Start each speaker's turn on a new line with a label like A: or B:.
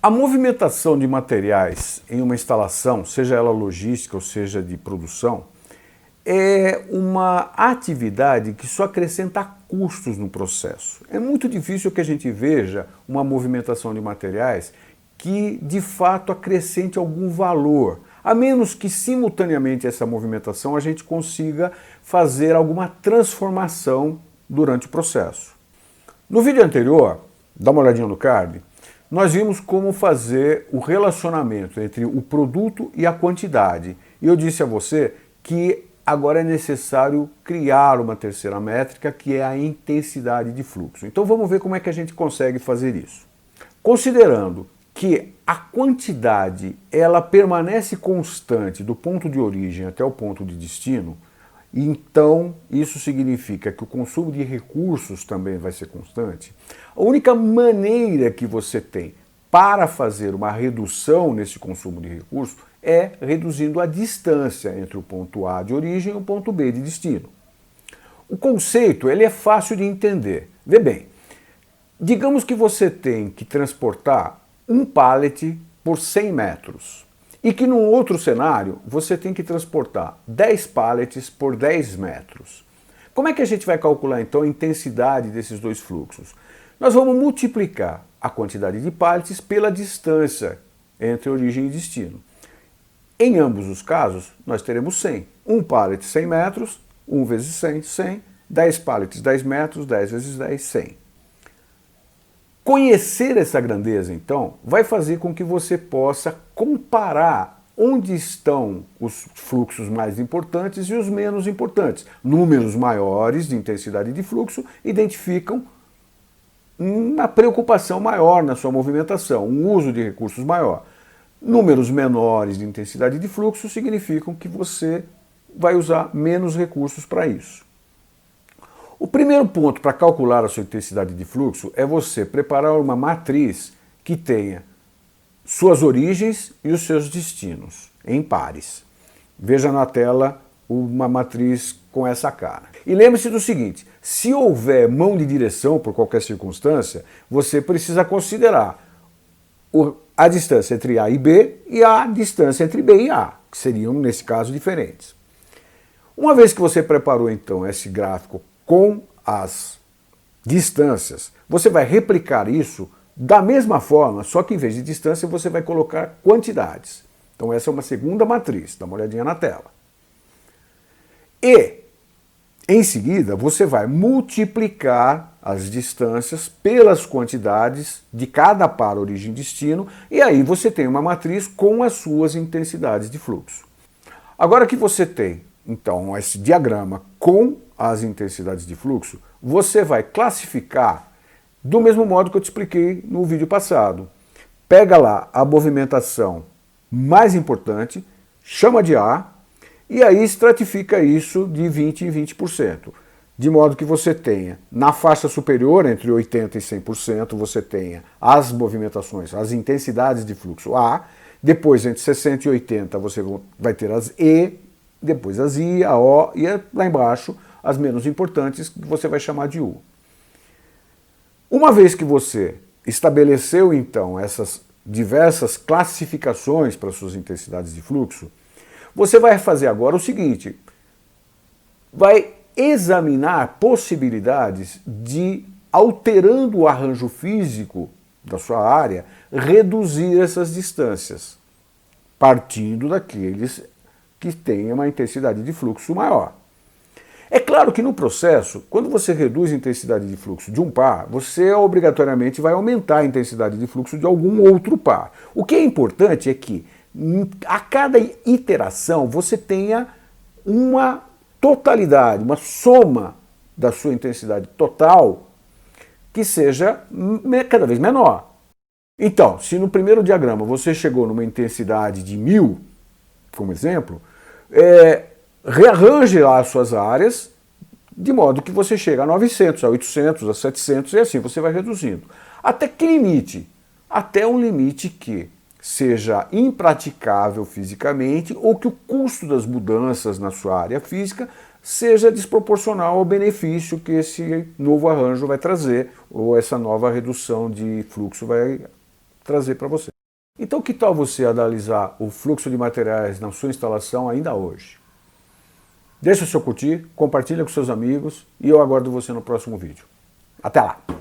A: A movimentação de materiais em uma instalação, seja ela logística ou seja de produção, é uma atividade que só acrescenta custos no processo. É muito difícil que a gente veja uma movimentação de materiais que de fato acrescente algum valor, a menos que simultaneamente essa movimentação a gente consiga fazer alguma transformação durante o processo. No vídeo anterior, dá uma olhadinha no card, nós vimos como fazer o relacionamento entre o produto e a quantidade. E eu disse a você que agora é necessário criar uma terceira métrica, que é a intensidade de fluxo. Então vamos ver como é que a gente consegue fazer isso. Considerando que a quantidade ela permanece constante do ponto de origem até o ponto de destino, então isso significa que o consumo de recursos também vai ser constante. A única maneira que você tem para fazer uma redução nesse consumo de recursos é reduzindo a distância entre o ponto A de origem e o ponto B de destino. O conceito ele é fácil de entender. Vê bem, digamos que você tem que transportar um pallet por 100 metros e que num outro cenário você tem que transportar 10 pallets por 10 metros. Como é que a gente vai calcular então a intensidade desses dois fluxos? Nós vamos multiplicar a quantidade de pallets pela distância entre origem e destino. Em ambos os casos, nós teremos 100. Um pallet 100 metros, 1 vezes 100, 100. 10 pallets 10 metros, 10 vezes 10, 100. Conhecer essa grandeza, então, vai fazer com que você possa comparar onde estão os fluxos mais importantes e os menos importantes. Números maiores de intensidade de fluxo identificam uma preocupação maior na sua movimentação, um uso de recursos maior. Números menores de intensidade de fluxo significam que você vai usar menos recursos para isso. O primeiro ponto para calcular a sua intensidade de fluxo é você preparar uma matriz que tenha suas origens e os seus destinos em pares. Veja na tela uma matriz com essa cara. E lembre-se do seguinte, se houver mão de direção por qualquer circunstância, você precisa considerar a distância entre A e B e a distância entre B e A, que seriam, nesse caso, diferentes. Uma vez que você preparou, então, esse gráfico com as distâncias, você vai replicar isso da mesma forma, só que em vez de distância você vai colocar quantidades. Então essa é uma segunda matriz, dá uma olhadinha na tela. E, em seguida, você vai multiplicar as distâncias pelas quantidades de cada par origem-destino, e aí você tem uma matriz com as suas intensidades de fluxo. Agora que você tem, então, esse diagrama com as intensidades de fluxo, você vai classificar do mesmo modo que eu te expliquei no vídeo passado. Pega lá a movimentação mais importante, chama de A, e aí estratifica isso de 20% em 20%. De modo que você tenha, na faixa superior, entre 80% e 100%, você tenha as movimentações, as intensidades de fluxo A, depois entre 60% e 80% você vai ter as E, depois as I, a O, e lá embaixo as menos importantes, que você vai chamar de U. Uma vez que você estabeleceu, então, essas diversas classificações para suas intensidades de fluxo, você vai fazer agora o seguinte, vai examinar possibilidades de, alterando o arranjo físico da sua área, reduzir essas distâncias, partindo daqueles que têm uma intensidade de fluxo maior. É claro que no processo, quando você reduz a intensidade de fluxo de um par, você obrigatoriamente vai aumentar a intensidade de fluxo de algum outro par. O que é importante é que a cada iteração você tenha uma totalidade, uma soma da sua intensidade total que seja cada vez menor. Então, se no primeiro diagrama você chegou numa intensidade de 1000, como exemplo, rearranje lá as suas áreas de modo que você chega a 900, a 800, a 700 e assim você vai reduzindo. Até que limite? Até um limite que seja impraticável fisicamente ou que o custo das mudanças na sua área física seja desproporcional ao benefício que esse novo arranjo vai trazer ou essa nova redução de fluxo vai trazer para você. Então que tal você analisar o fluxo de materiais na sua instalação ainda hoje? Deixa o seu curtir, compartilha com seus amigos e eu aguardo você no próximo vídeo. Até lá!